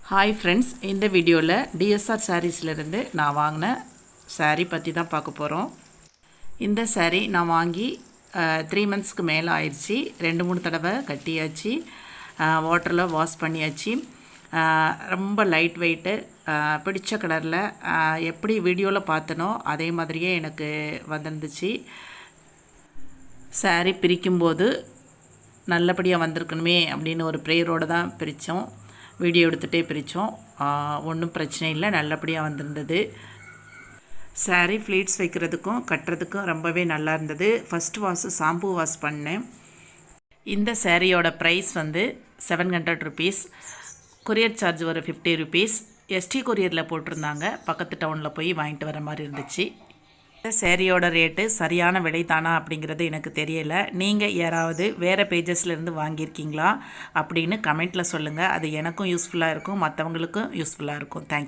Hi friends, இந்த வீடியோவில் DSR சாரீஸ்லேருந்து நான் வாங்கின சாரீ பற்றி தான் பார்க்க போகிறோம். இந்த சாரீ நான் வாங்கி 3 மந்த்ஸ்க்கு மேலே ஆயிடுச்சு. 2-3 தடவை கட்டியாச்சு, வாட்டரில் வாஷ் பண்ணியாச்சு. ரொம்ப லைட் வெயிட்டு, பிடிச்ச கலரில் எப்படி வீடியோவில் பார்த்தனோ அதே மாதிரியே எனக்கு வந்துருந்துச்சு. சாரீ பிரிக்கும்போது நல்லபடியாக வந்திருக்கணுமே அப்படின்னு ஒரு ப்ரேயரோடு தான் பிரித்தோம். வீடியோ எடுத்துகிட்டே பிரித்தோம். ஒன்றும் பிரச்சனை இல்லை, நல்லபடியாக வந்திருந்தது. சாரீ ஃப்ளீட்ஸ் வைக்கிறதுக்கும் கட்டுறதுக்கும் ரொம்பவே நல்லா இருந்தது. ஃபஸ்ட்டு ஷாம்பு வாஷ் பண்ணேன். இந்த சாரியோட ப்ரைஸ் வந்து 700 ருபீஸ். கொரியர் சார்ஜ் ஒரு 50 ருபீஸ். ST கொரியரில் போட்டிருந்தாங்க. பக்கத்து டவுனில் போய் வாங்கிட்டு வர மாதிரி இருந்துச்சு. இந்த சேரீயோட ரேட்டு சரியான விலை தானா அப்படிங்கிறது எனக்கு தெரியலை. நீங்கள் யாராவது வேறு பேஜஸ்லேருந்து வாங்கியிருக்கீங்களா அப்படின்னு கமெண்ட்டில் சொல்லுங்கள். அது எனக்கும் யூஸ்ஃபுல்லாக இருக்கும், மற்றவங்களுக்கும் யூஸ்ஃபுல்லாக இருக்கும். தேங்க்யூ.